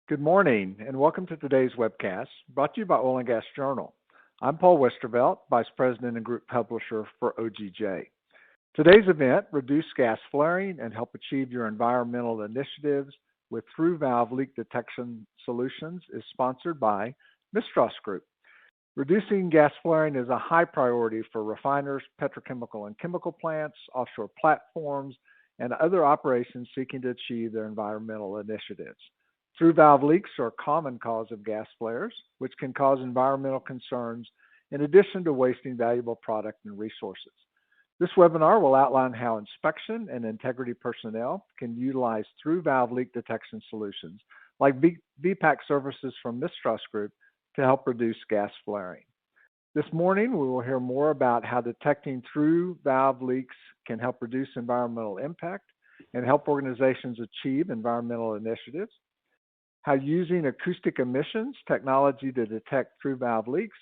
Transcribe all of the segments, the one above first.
Good morning and welcome to today's webcast brought to you by Oil and Gas Journal. I'm Paul Westervelt, Vice President and Group Publisher for OGJ. Today's event, Reduce Gas Flaring and Help Achieve Your Environmental Initiatives with Through Valve Leak Detection Solutions, is sponsored by Mistras Group. Reducing gas flaring is a high priority for refiners, petrochemical and chemical plants, offshore platforms, and other operations seeking to achieve their environmental initiatives. Through valve leaks are a common cause of gas flares, which can cause environmental concerns in addition to wasting valuable product and resources. This webinar will outline how inspection and integrity personnel can utilize through valve leak detection solutions like VPAC services from Mistras Group to help reduce gas flaring. This morning, we will hear more about how detecting through valve leaks can help reduce environmental impact and help organizations achieve environmental initiatives, how using acoustic emissions technology to detect through valve leaks,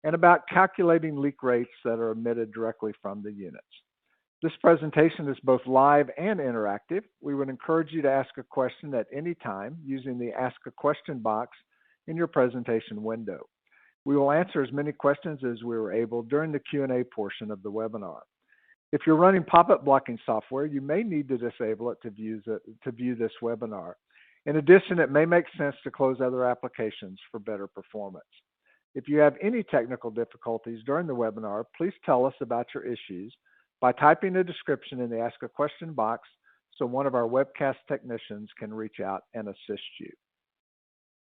and about calculating leak rates that are emitted directly from the units. This presentation is both live and interactive. We would encourage you to ask a question at any time using the Ask a Question box in your presentation window. We will answer as many questions as we are able during the Q&A portion of the webinar. If you're running pop-up blocking software, you may need to disable it to view this webinar. In addition, it may make sense to close other applications for better performance. If you have any technical difficulties during the webinar, please tell us about your issues by typing a description in the Ask a Question box so one of our webcast technicians can reach out and assist you.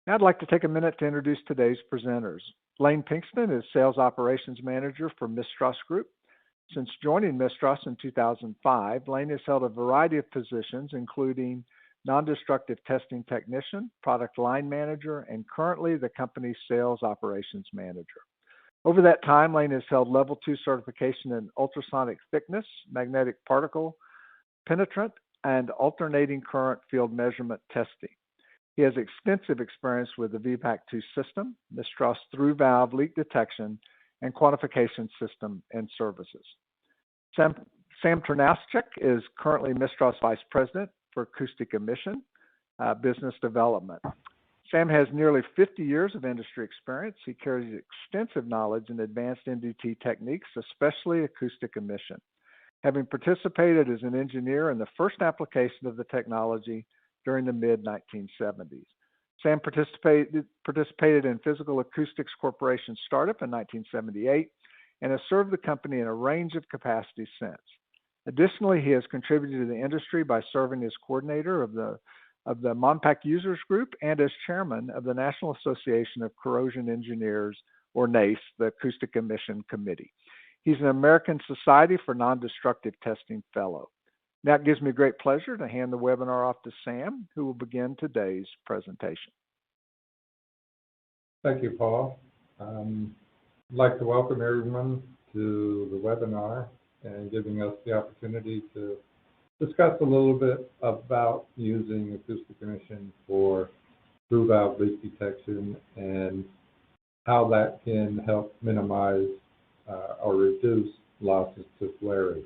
Now I'd like to take a minute to introduce today's presenters. Lane Pinkston is Sales Operations Manager for Mistras Group. Since joining Mistras in 2005, Lane has held a variety of positions, including non-destructive testing technician, product line manager, and currently the company's sales operations manager. Over that time, Lane has held level 2 certification in ultrasonic thickness, magnetic particle penetrant, and alternating current field measurement testing. He has extensive experience with the VPAC 2 system, Mistras through valve leak detection, and quantification system and services. Sam Ternauschek is currently Mistras Vice President for acoustic emission business development. Sam has nearly 50 years of industry experience. He carries extensive knowledge in advanced NDT techniques, especially acoustic emission, having participated as an engineer in the first application of the technology during the mid-1970s. Sam participated in Physical Acoustics Corporation startup in 1978 and has served the company in a range of capacities since. Additionally, he has contributed to the industry by serving as coordinator of the MONPAC Users Group and as chairman of the National Association of Corrosion Engineers, or NACE, the Acoustic Emission Committee. He's an American Society for Non-Destructive Testing Fellow. Now it gives me great pleasure to hand the webinar off to Sam, who will begin today's presentation. Thank you, Paul. I'd like to welcome everyone to the webinar and giving us the opportunity to discuss a little bit about using acoustic emission for through valve leak detection and how that can help minimize or reduce losses to flaring.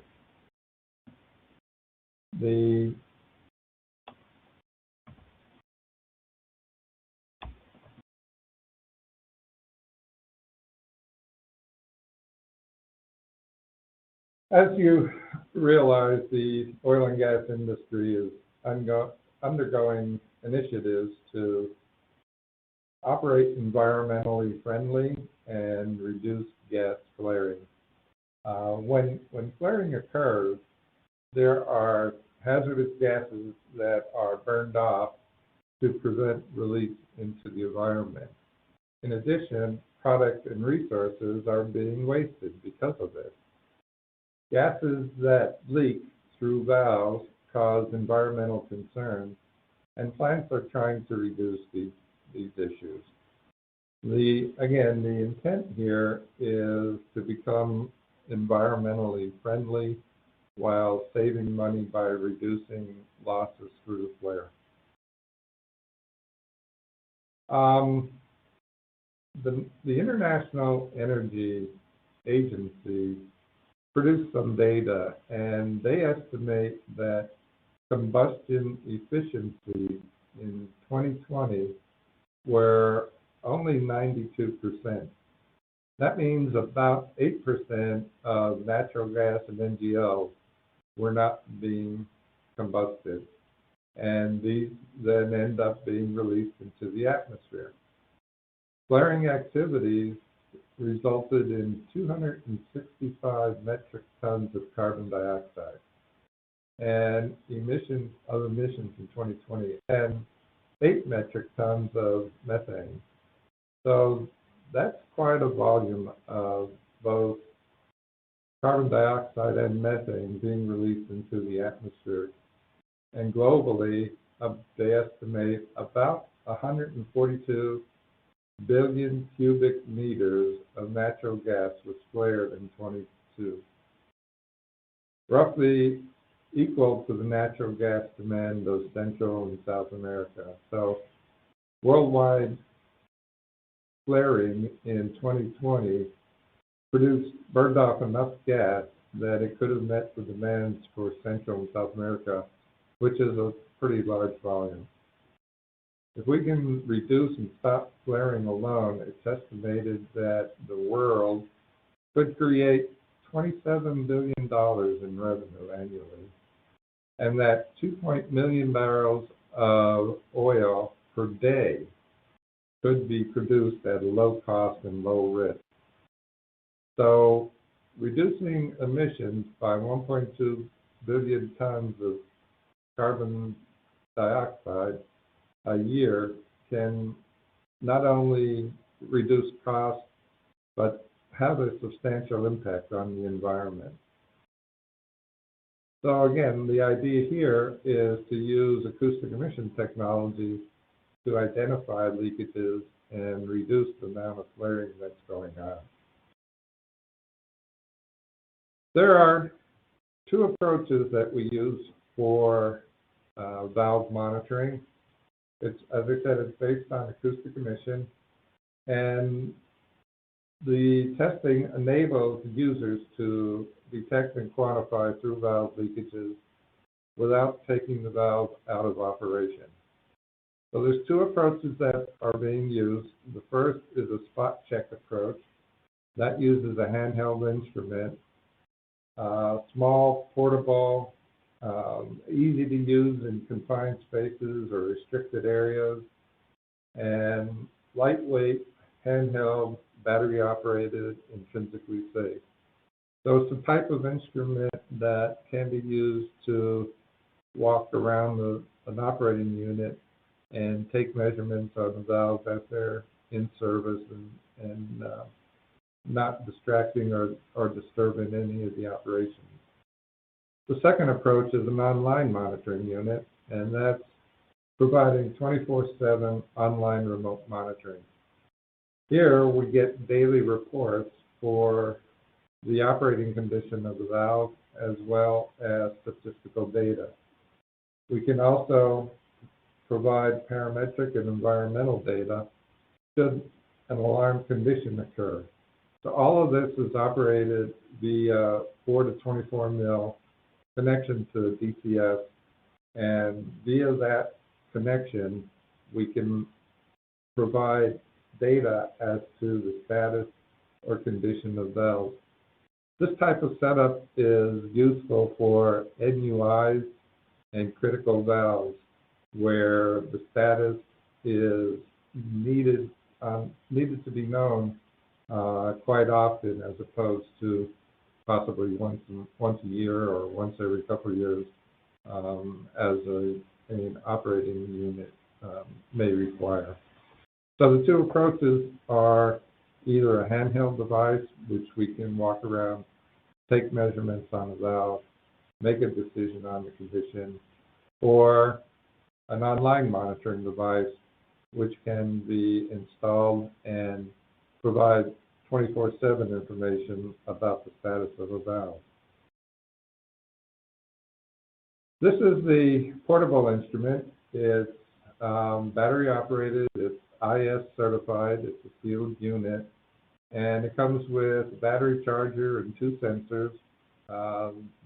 As you realize, the oil and gas industry is undergoing initiatives to operate environmentally friendly and reduce gas flaring. When flaring occurs, there are hazardous gases that are burned off to prevent release into the environment. In addition, product and resources are being wasted because of this. Gases that leak through valves cause environmental concerns, and plants are trying to reduce these issues. The intent here is to become environmentally friendly while saving money by reducing losses through flare. The International Energy Agency produced some data, and they estimate that combustion efficiency in 2020 were only 92%. That means about 8% of natural gas and NGLs were not being combusted, and these then end up being released into the atmosphere. Flaring activities resulted in 265 metric tons of carbon dioxide and emissions in 2020, and 8 metric tons of methane. So that's quite a volume of both carbon dioxide and methane being released into the atmosphere. And globally, they estimate about 142 billion cubic meters of natural gas was flared in 22, roughly equal to the natural gas demand of Central and South America. So worldwide flaring in 2020 burned off enough gas that it could have met the demands for Central and South America, which is a pretty large volume. If we can reduce and stop flaring alone, it's estimated that the world could create $27 billion in revenue annually, and that 2 million barrels of oil per day could be produced at a low cost and low risk. So reducing emissions by 1.2 billion tons of carbon dioxide a year can not only reduce costs, but have a substantial impact on the environment. So again, the idea here is to use acoustic emission technology to identify leakages and reduce the amount of flaring that's going on. There are two approaches that we use for valve monitoring. It's, as I said, it's based on acoustic emission, and the testing enables users to detect and quantify through valve leakages without taking the valve out of operation. So there's two approaches that are being used. The first is a spot check approach. That uses a handheld instrument, small, portable, easy to use in confined spaces or restricted areas, and lightweight, handheld, battery operated, intrinsically safe. So it's a type of instrument that can be used to walk around an operating unit and take measurements on the valves as they're in service and not distracting or disturbing any of the operations. The second approach is an online monitoring unit, and that's providing 24/7 online remote monitoring. Here we get daily reports for the operating condition of the valve as well as statistical data. We can also provide parametric and environmental data should an alarm condition occur. So all of this is operated via 4 to 24 mil connection to DCS, and via that connection we can provide data as to the status or condition of valves. This type of setup is useful for NUIs and critical valves where the status is needed to be known quite often, as opposed to possibly once a year or once every couple of years, as an operating unit may require. So the two approaches are either a handheld device, which we can walk around, take measurements on a valve, make a decision on the condition, or an online monitoring device, which can be installed and provide 24/7 information about the status of a valve. This is the portable instrument. It's battery operated, it's IS certified, it's a sealed unit, and it comes with a battery charger and two sensors.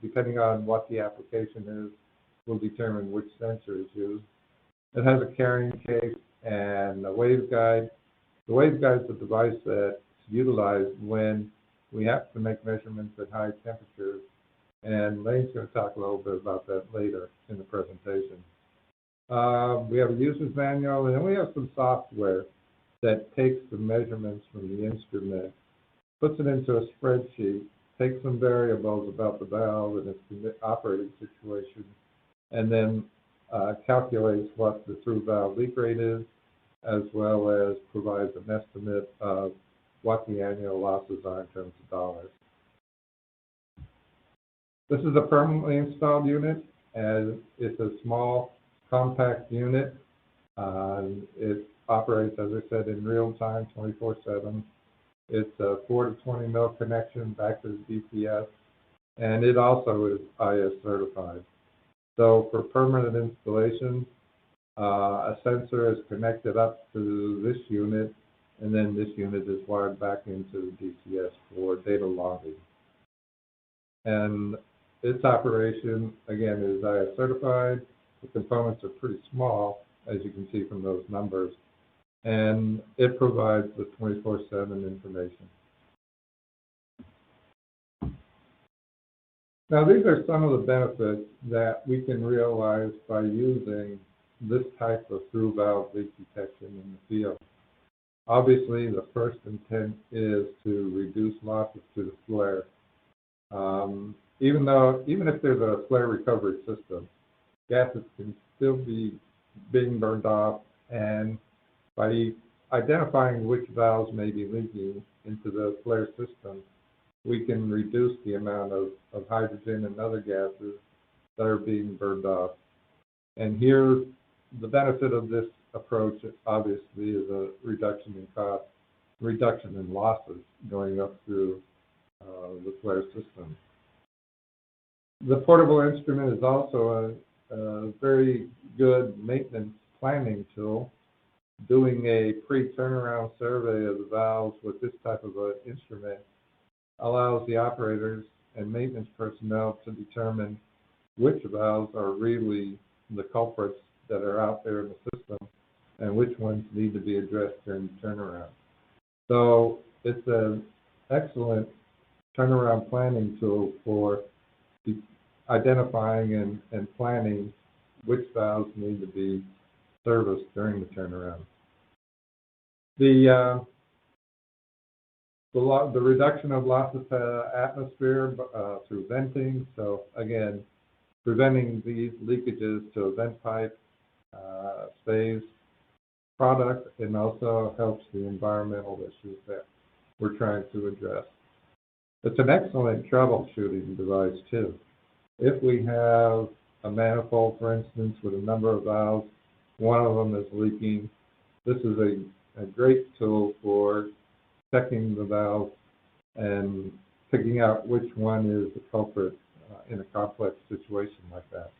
Depending on what the application is, will determine which sensor is used. It has a carrying case and a waveguide. The waveguide is a device that's utilized when we have to make measurements at high temperatures, and Lane's going to talk a little bit about that later in the presentation. We have a user's manual, and then we have some software that takes the measurements from the instrument, puts it into a spreadsheet, takes some variables about the valve and its operating situation, and then calculates what the through valve leak rate is, as well as provides an estimate of what the annual losses are in terms of dollars. This is a permanently installed unit, and it's a small, compact unit. It operates, as I said, in real time, 24/7. It's a 4 to 20 mil connection back to the DCS, and it also is IS certified. So for permanent installation, a sensor is connected up to this unit, and then this unit is wired back into the DCS for data logging. And its operation, again, is IS certified. The components are pretty small, as you can see from those numbers, and it provides the 24/7 information. Now, these are some of the benefits that we can realize by using this type of through valve leak detection in the field. Obviously, the first intent is to reduce losses to the flare. Even if there's a flare recovery system, gases can still be being burned off, and by identifying which valves may be leaking into the flare system, we can reduce the amount of hydrogen and other gases that are being burned off. And here, the benefit of this approach, obviously, is a reduction in cost, reduction in losses going up through the flare system. The portable instrument is also a very good maintenance planning tool. Doing a pre-turnaround survey of the valves with this type of an instrument allows the operators and maintenance personnel to determine which valves are really the culprits that are out there in the system and which ones need to be addressed during the turnaround. So it's an excellent turnaround planning tool for identifying and planning which valves need to be serviced during the turnaround. The reduction of losses to atmosphere through venting, so again, preventing these leakages to a vent pipe saves product and also helps the environmental issues that we're trying to address. It's an excellent troubleshooting device too. If we have a manifold, for instance, with a number of valves, one of them is leaking, this is a great tool for checking the valve and picking out which one is the culprit in a complex situation like that.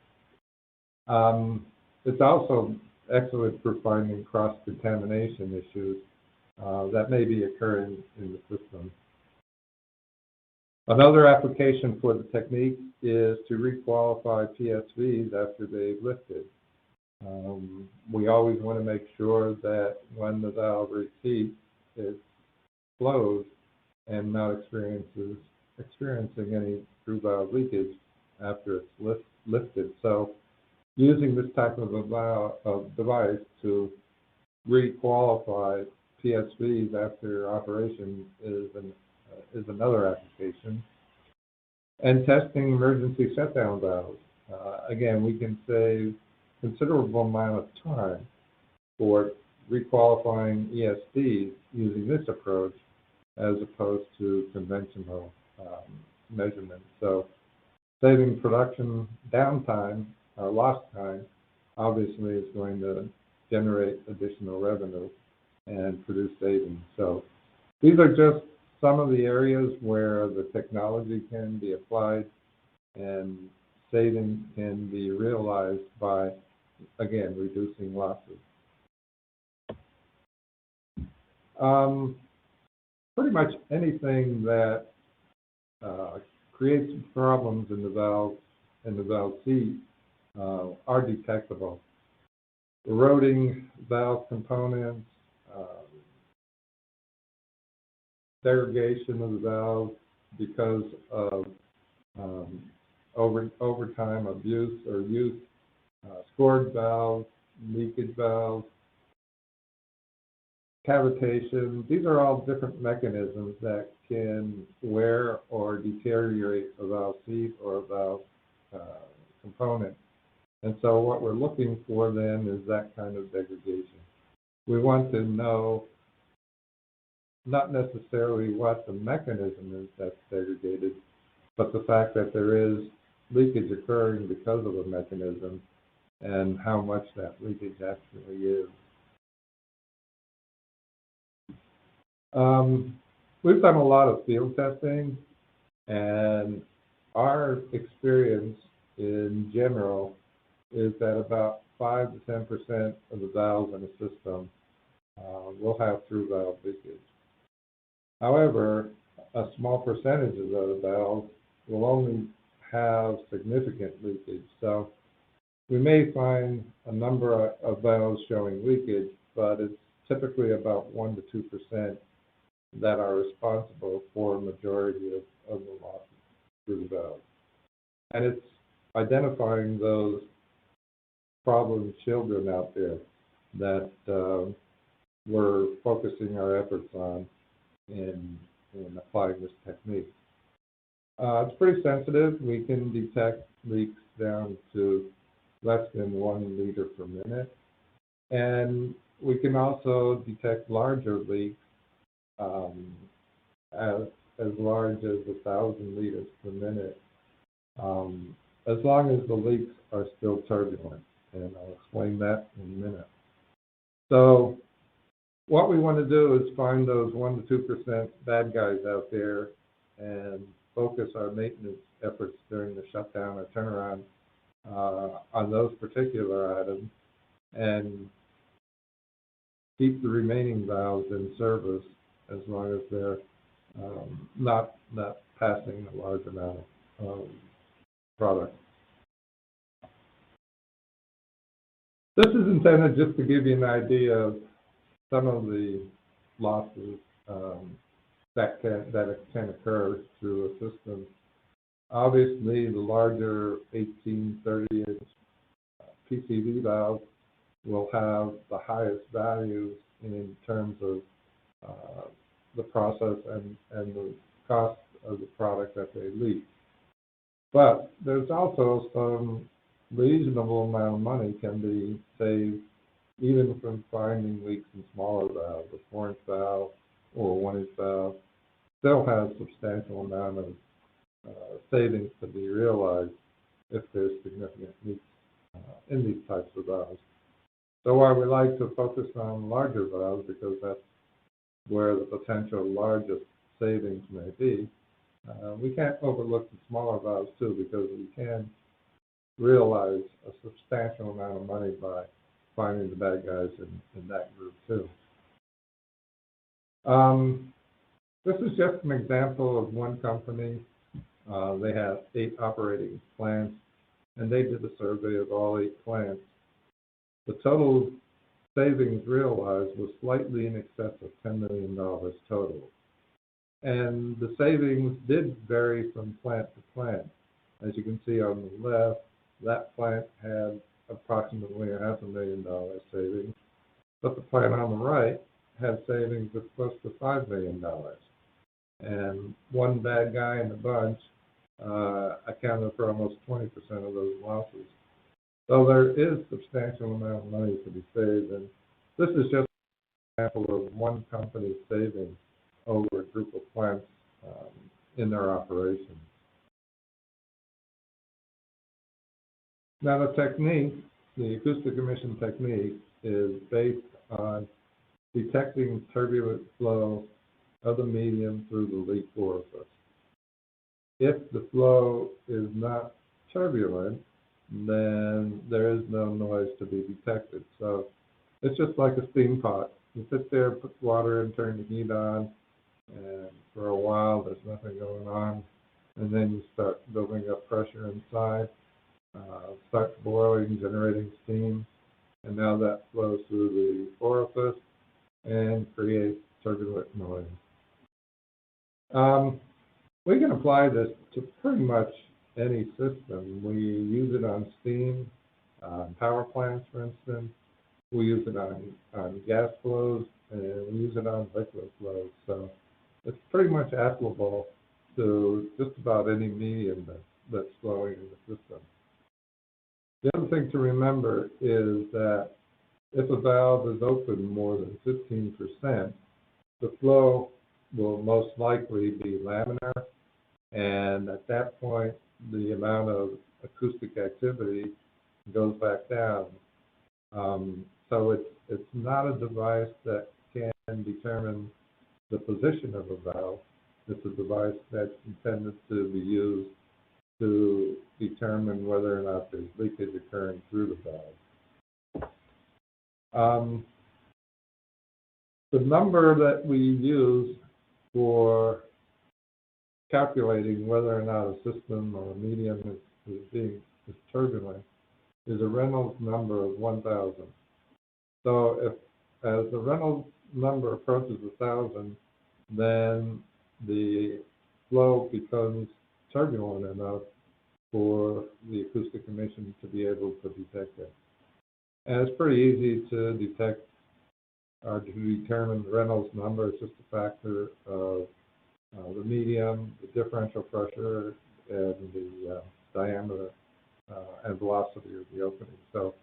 It's also excellent for finding cross-contamination issues that may be occurring in the system. Another application for the technique is to requalify PSVs after they've lifted. We always want to make sure that when the valve repeats, it's closed and not experiencing any through valve leakage after it's lifted. So using this type of device to requalify PSVs after operation is another application. And testing emergency shutdown valves. Again, we can save considerable amount of time for requalifying ESDs using this approach as opposed to conventional measurements. So saving production downtime, lost time, obviously is going to generate additional revenue and produce savings. So these are just some of the areas where the technology can be applied and savings can be realized by, again, reducing losses. Pretty much anything that creates problems in the valve seat are detectable. eroding valve components, degradation of the valve because of overtime abuse or use, scored valves, leakage valves, cavitation. These are all different mechanisms that can wear or deteriorate a valve seat or a valve component. And so what we're looking for then is that kind of degradation. We want to know not necessarily what the mechanism is that's degraded, but the fact that there is leakage occurring because of a mechanism and how much that leakage actually is. We've done a lot of field testing, and our experience in general is that about 5 to 10% of the valves in a system will have through valve leakage. However, a small percentage of those valves will only have significant leakage. So we may find a number of valves showing leakage, but it's typically about 1 to 2% that are responsible for a majority of the losses through the valve. And it's identifying those problem children out there that we're focusing our efforts on in applying this technique. It's pretty sensitive. We can detect leaks down to less than 1 liter per minute. And we can also detect larger leaks as large as 1,000 liters per minute, as long as the leaks are still turbulent. And I'll explain that in a minute. So what we want to do is find those 1 to 2% bad guys out there and focus our maintenance efforts during the shutdown or turnaround on those particular items and keep the remaining valves in service as long as they're not passing a large amount of product. This is intended just to give you an idea of some of the losses that can occur through a system. Obviously, the larger 18, 30-inch PCV valves will have the highest values in terms of the process and the cost of the product that they leak. But there's also some reasonable amount of money can be saved even from finding leaks in smaller valves. A 4-inch valve or a 1-inch valve still has a substantial amount of savings to be realized if there's significant leaks in these types of valves. So while we like to focus on larger valves because that's where the potential largest savings may be, we can't overlook the smaller valves too, because we can realize a substantial amount of money by finding the bad guys in that group too. This is just an example of one company. They have 8 operating plants, and they did a survey of all 8 plants. The total savings realized was slightly in excess of $10 million total. And the savings did vary from plant to plant. As you can see on the left, that plant had approximately $500,000 savings, but the plant on the right had savings of close to $5 million. And one bad guy in the bunch accounted for almost 20% of those losses. So there is substantial amount of money to be saved, and this is just an example of one company's savings over a group of plants in their operation. Now the technique, the acoustic emission technique, is based on detecting turbulent flow of the medium through the leak orifice. If the flow is not turbulent, then there is no noise to be detected. So it's just like a steam pot. You sit there, put water in, turn the heat on, and for a while there's nothing going on, and then you start building up pressure inside, starts boiling, generating steam, and now that flows through the orifice and creates turbulent noise. We can apply this to pretty much any system. We use it on steam, power plants, for instance. We use it on gas flows, and we use it on liquid flows. So it's pretty much applicable to just about any medium that's flowing in the system. The other thing to remember is that if a valve is open more than 15%, the flow will most likely be laminar, and at that point, the amount of acoustic activity goes back down. So it's not a device that can determine the position of a valve. It's a device that's intended to be used to determine whether or not there's leakage occurring through the valve. The number that we use for calculating whether or not a system or a medium is turbulent is a Reynolds number of 1,000. So as the Reynolds number approaches 1,000, then the flow becomes turbulent enough for the acoustic emission to be able to detect it. And it's pretty easy to detect or to determine the Reynolds number. It's just a factor of the medium, the differential pressure, and the diameter and velocity of the opening. So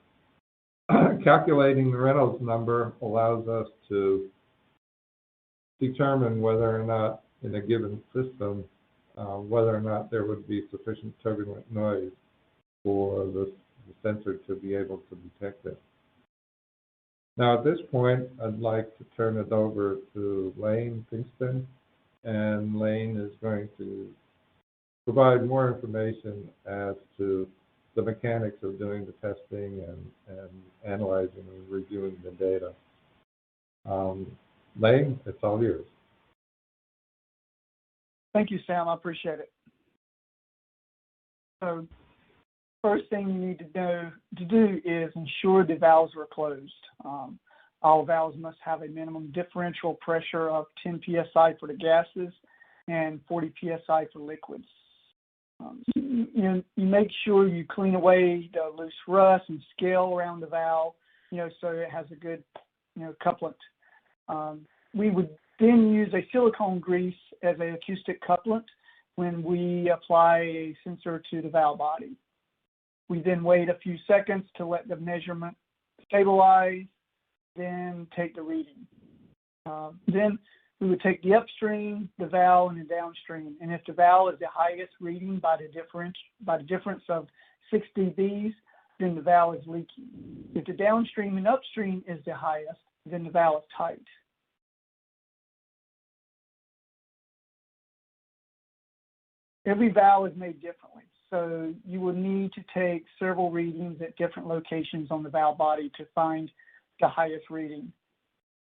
calculating the Reynolds number allows us to determine whether or not in a given system, whether or not there would be sufficient turbulent noise for the sensor to be able to detect it. Now at this point, I'd like to turn it over to Lane Pinkston, and Lane is going to provide more information as to the mechanics of doing the testing and analyzing and reviewing the data. Lane, it's all yours. Thank you, Sam. I appreciate it. So, first thing you need to do is ensure the valves are closed. All valves must have a minimum differential pressure of 10 psi for the gases and 40 psi for liquids. You make sure you clean away the loose rust and scale around the valve, so it has a good, couplant. We would then use a silicone grease as an acoustic couplant when we apply a sensor to the valve body. We then wait a few seconds to let the measurement stabilize, then take the reading. Then we would take the upstream, the valve, and the downstream. And if the valve is the highest reading by the difference of 6 dBs, then the valve is leaking. If the downstream and upstream is the highest, then the valve is tight. Every valve is made differently, so you will need to take several readings at different locations on the valve body to find the highest reading.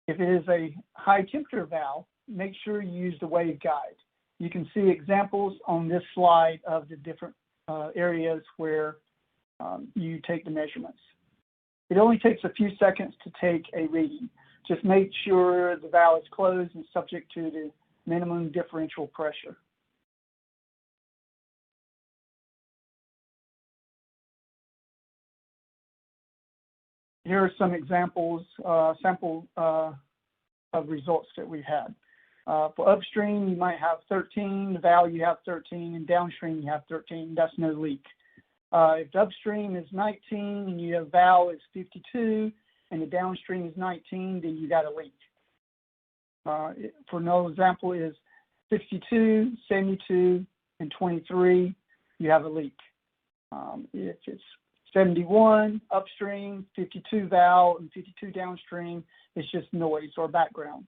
If it is a high temperature valve, make sure you use the waveguide. You can see examples on this slide of the different areas where you take the measurements. It only takes a few seconds to take a reading. Just make sure the valve is closed and subject to the minimum differential pressure. Here are some examples, sample of results that we've had. For upstream, you might have 13, the valve you have 13, and downstream you have 13, that's no leak. If the upstream is 19 and your valve is 52 and the downstream is 19, then you got a leak. For another example is 62, 72, and 23, you have a leak. If it's 71 upstream, 52 valve, and 52 downstream, it's just noise or background.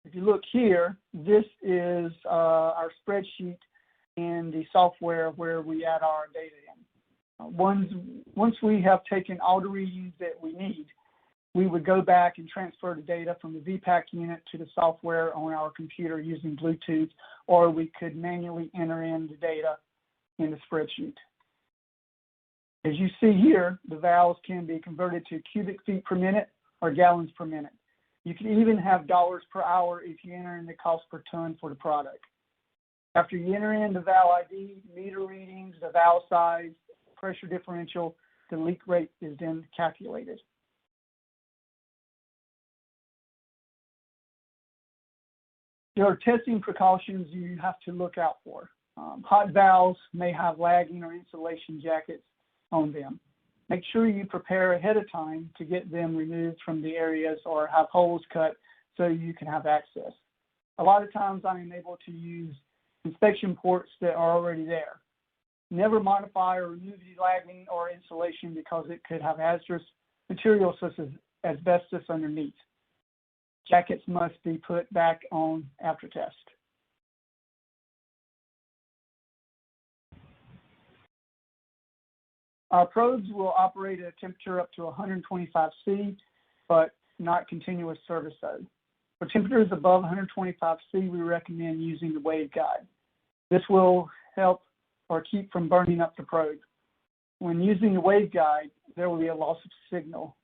If you look here, this is our spreadsheet in the software where we add our data in. Once we have taken all the readings that we need, we would go back and transfer the data from the VPAC unit to the software on our computer using Bluetooth, or we could manually enter in the data in the spreadsheet. As you see here, the valves can be converted to cubic feet per minute or gallons per minute. You can even have dollars per hour if you enter in the cost per ton for the product. After you enter in the valve ID, meter readings, the valve size, pressure differential, the leak rate is then calculated. There are testing precautions you have to look out for. Hot valves may have lagging or insulation jackets on them. Make sure you prepare ahead of time to get them removed from the areas or have holes cut so you can have access. A lot of times I am able to use inspection ports that are already there. Never modify or remove the lagging or insulation because it could have hazardous materials such as asbestos underneath. Jackets must be put back on after test. Our probes will operate at a temperature up to 125 C, but not continuous service though. For temperatures above 125 C, we recommend using the waveguide. This will help or keep from burning up the probe. When using the waveguide, there will be a loss of signal.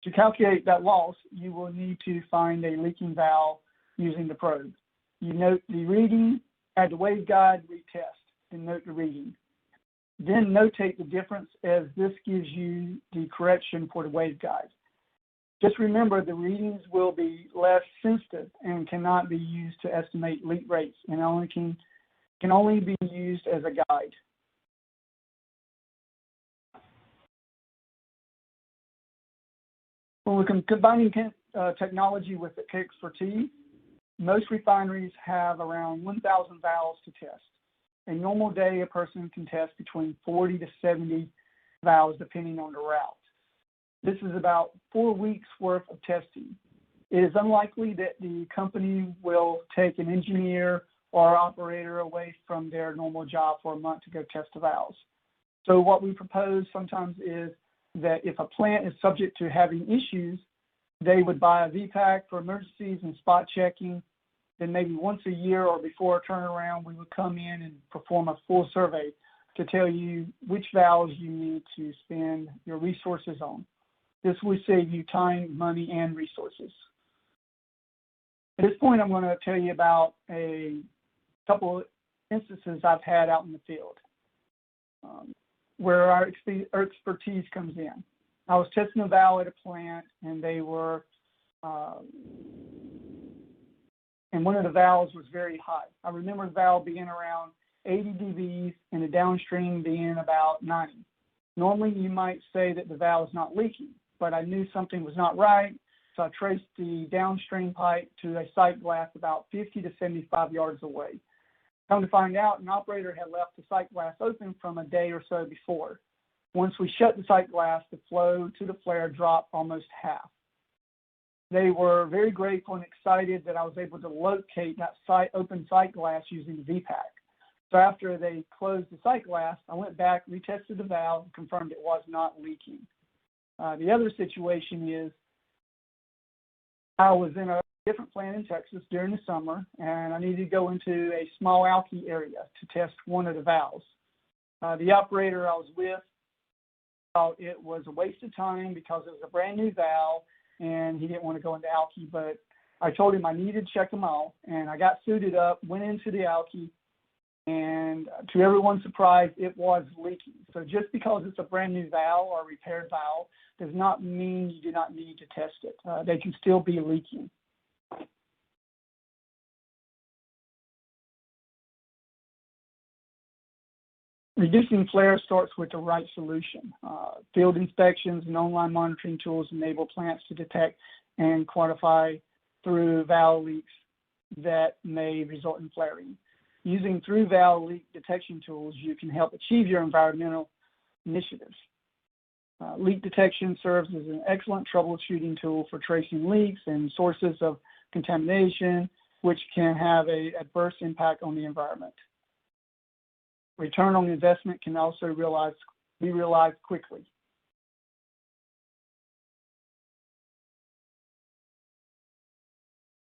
To calculate that loss, you will need to find a leaking valve using the probe. You note the reading, add the waveguide, retest, and note the reading. Then notate the difference as this gives you the correction for the waveguide. Just remember the readings will be less sensitive and cannot be used to estimate leak rates and can only be used as a guide. When we're combining technology with expertise, most refineries have around 1,000 valves to test. A normal day, a person can test between 40 to 70 valves depending on the route. This is about 4 weeks worth of testing. It is unlikely that the company will take an engineer or operator away from their normal job for a month to go test the valves. So what we propose sometimes is that if a plant is subject to having issues, they would buy a VPAC for emergencies and spot checking. Then maybe once a year or before a turnaround, we would come in and perform a full survey to tell you which valves you need to spend your resources on. This will save you time, money, and resources. At this point, I'm going to tell you about a couple of instances I've had out in the field where our expertise comes in. I was testing a valve at a plant, and they were, and one of the valves was very hot. I remember the valve being around 80 dBs and the downstream being about 90. Normally, you might say that the valve is not leaking, but I knew something was not right, so I traced the downstream pipe to a sight glass about 50 to 75 yards away. Come to find out, an operator had left the sight glass open from a day or so before. Once we shut the sight glass, the flow to the flare dropped almost half. They were very grateful and excited that I was able to locate that open sight glass using the VPAC. So after they closed the sight glass, I went back, retested the valve, and confirmed it was not leaking. The other situation is I was in a different plant in Texas during the summer, and I needed to go into a small alky area to test one of the valves. The operator I was with thought it was a waste of time because it was a brand new valve, and he didn't want to go into alky, but I told him I needed to check them all, and I got suited up, went into the alky, and to everyone's surprise, it was leaking. So just because it's a brand new valve or repaired valve does not mean you do not need to test it. They can still be leaking. Reducing flare starts with the right solution. Field inspections and online monitoring tools enable plants to detect and quantify through valve leaks that may result in flaring. Using through valve leak detection tools, you can help achieve your environmental initiatives. Leak detection serves as an excellent troubleshooting tool for tracing leaks and sources of contamination, which can have an adverse impact on the environment. Return on investment can also realize be realized quickly.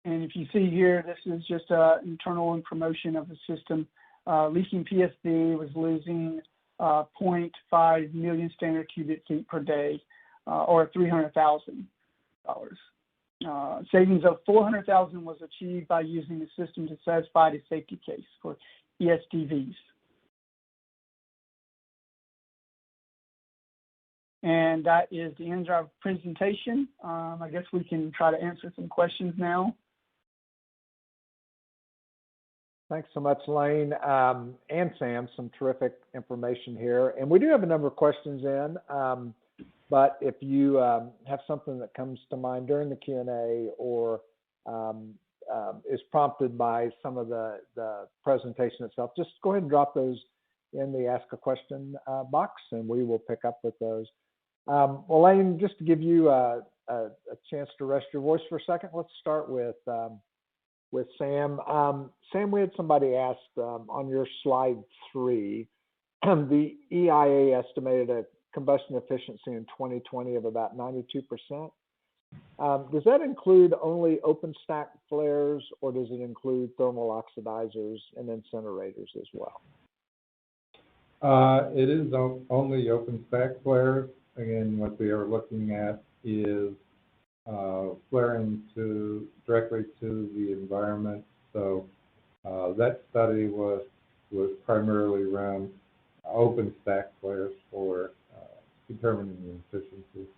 And if you see here, this is just internal promotion of the system. Leaking PSD was losing 0.5 million standard cubic feet per day, or $300,000. Savings of $400,000 was achieved by using the system to satisfy the safety case for ESDVs. And that is the end of our presentation. I guess we can try to answer some questions now. Thanks so much, Lane and Sam. Some terrific information here. And we do have a number of questions in, but if you have something that comes to mind during the Q&A or is prompted by some of the presentation itself, just go ahead and drop those in the Ask a Question box, and we will pick up with those. Well, Lane, just to give you a chance to rest your voice for a second, let's start with Sam. Sam, we had somebody ask on your slide 3, the EIA estimated a combustion efficiency in 2020 of about 92%. Does that include only open stack flares, or does it include thermal oxidizers and incinerators as well? It is only open stack flares. Again, what we are looking at is flaring directly to the environment. So that study was primarily around open stack flares for determining the efficiency.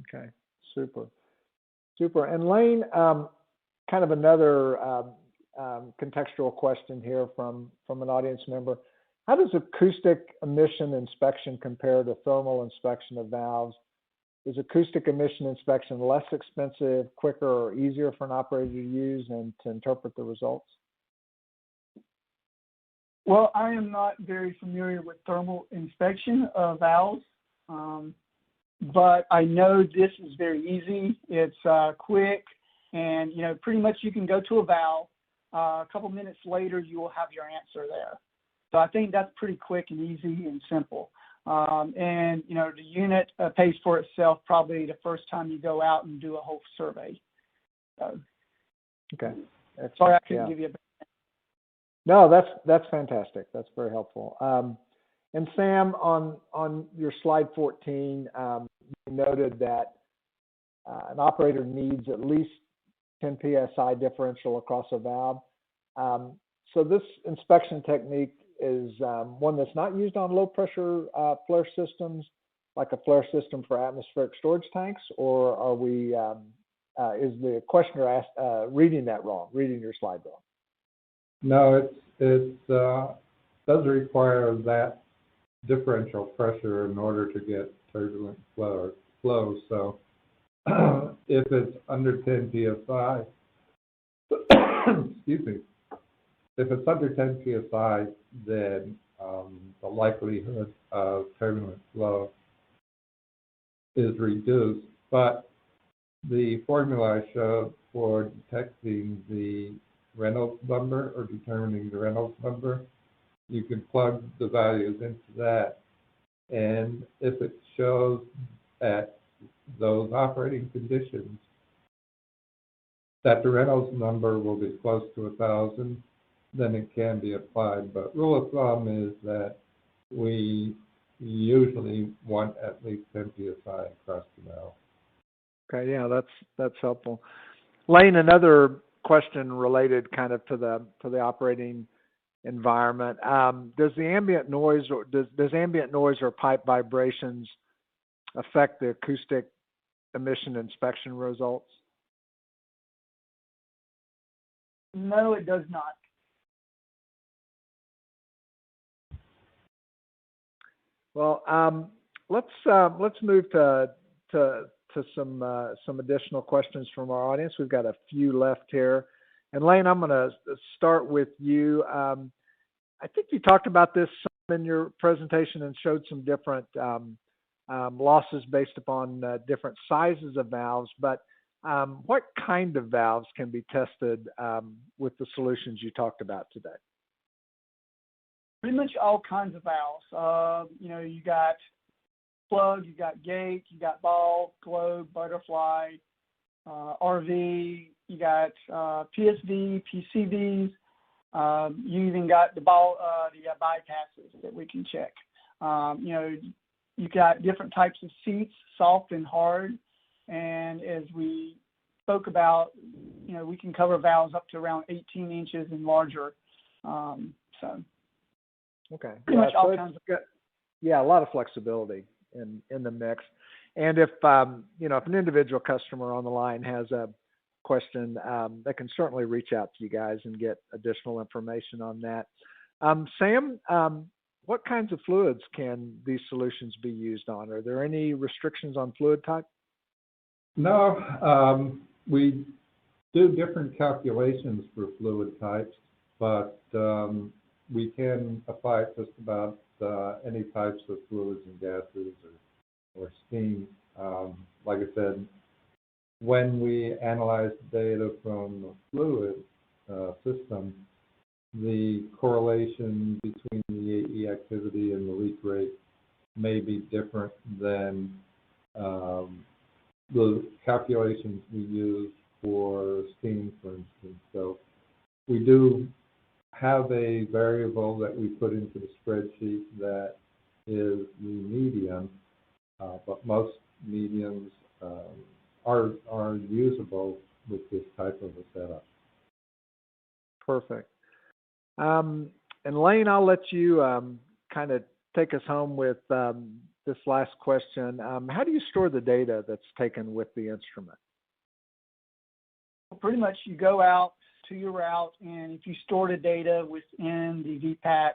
Okay, super. And Lane, kind of another contextual question here from an audience member. How does acoustic emission inspection compare to thermal inspection of valves? Is acoustic emission inspection less expensive, quicker, or easier for an operator to use and to interpret the results? Well, I am not very familiar with thermal inspection of valves, but I know this is very easy. It's quick, and pretty much you can go to a valve. A couple minutes later, you will have your answer there. So I think that's pretty quick and easy and simple. And the unit pays for itself probably the first time you go out and do a whole survey. So, okay. Sorry, I couldn't give you a. No, that's fantastic. That's very helpful. And Sam, on your slide 14, you noted that an operator needs at least 10 psi differential across a valve. So this inspection technique is one that's not used on low pressure flare systems, like a flare system for atmospheric storage tanks, or are we? Is the questioner reading that wrong? Reading your slide wrong? No, it does require that differential pressure in order to get turbulent flow. So if it's under 10 psi, excuse me. If it's under 10 psi, then the likelihood of turbulent flow is reduced. But the formula I showed for detecting the Reynolds number or determining the Reynolds number, you can plug the values into that. And if it shows at those operating conditions that the Reynolds number will be close to 1,000, then it can be applied. But rule of thumb is that we usually want at least 10 psi across the valve. Okay, yeah, that's helpful. Lane, another question related kind of to the operating environment. Does ambient noise or pipe vibrations affect the acoustic emission inspection results? No, it does not. Well, let's move to some additional questions from our audience. We've got a few left here, and Lane, I'm going to start with you. I think you talked about this in your presentation and showed some different losses based upon different sizes of valves. But what kind of valves can be tested with the solutions you talked about today? Pretty much all kinds of valves. You got plug, you got gate, you got ball, globe, butterfly, RV, you got PSV, PCVs. You even got the bypasses that we can check. You got different types of seats, soft and hard. And as we spoke about, we can cover valves up to around 18 inches and larger. Okay. Pretty much all kinds of. Yeah, a lot of flexibility in the mix. And if if an individual customer on the line has a question, they can certainly reach out to you guys and get additional information on that. Sam, what kinds of fluids can these solutions be used on? Are there any restrictions on fluid type? No, we do different calculations for fluid types, but we can apply it just about any types of fluids and gases or steam. Like I said, when we analyze data from the fluid system, the correlation between the AE activity and the leak rate may be different than the calculations we use for steam, for instance. So we do have a variable that we put into the spreadsheet that is the median, but most medians are usable with this type of a setup. Perfect. And Lane, I'll let you kind of take us home with this last question. How do you store the data that's taken with the instrument? Well, pretty much you go out to your route, and if you store the data within the VPAC,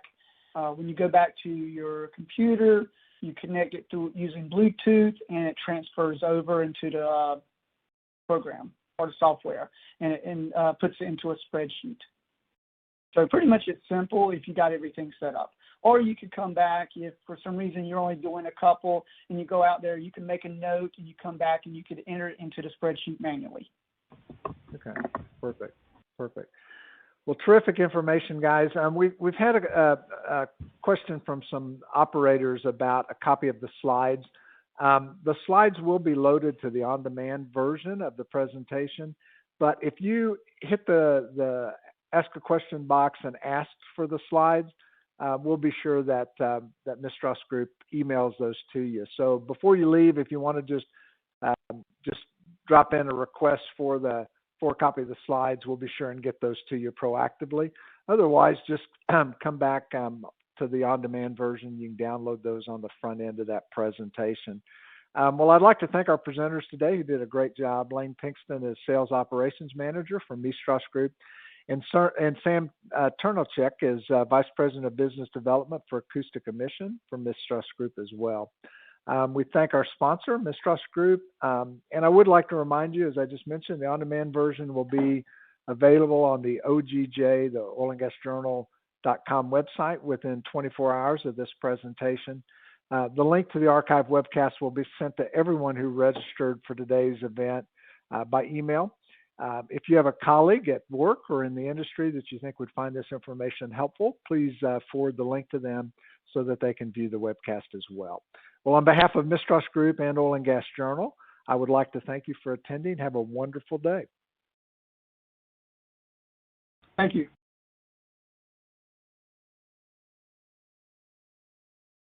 when you go back to your computer, you connect it through using Bluetooth, and it transfers over into the program or the software, and it puts it into a spreadsheet. So pretty much it's simple if you got everything set up. Or you could come back if for some reason you're only doing a couple and you go out there, you can make a note and you come back and you could enter it into the spreadsheet manually. Okay, perfect. Well, terrific information, guys. We've had a question from some operators about a copy of the slides. The slides will be loaded to the on-demand version of the presentation, but if you hit the ask a question box and ask for the slides, we'll be sure that Ms. Strauss Group emails those to you. So before you leave, if you want to just drop in a request for a copy of the slides, we'll be sure and get those to you proactively. Otherwise, just come back to the on-demand version. You can download those on the front end of that presentation. Well, I'd like to thank our presenters today who did a great job. Lane Pinkston is Sales Operations Manager from Ms. Strauss Group. And Sam Turnowchek is Vice President of Business Development for Acoustic Emission from Ms. Strauss Group as well. We thank our sponsor, Ms. Strauss Group. And I would like to remind you, as I just mentioned, the on-demand version will be available on the OGJ, the Oil and Gas Journal.com website within 24 hours of this presentation. The link to the archive webcast will be sent to everyone who registered for today's event by email. If you have a colleague at work or in the industry that you think would find this information helpful, please forward the link to them so that they can view the webcast as well. Well, on behalf of Ms. Strauss Group and Oil and Gas Journal, I would like to thank you for attending. Have a wonderful day. Thank you.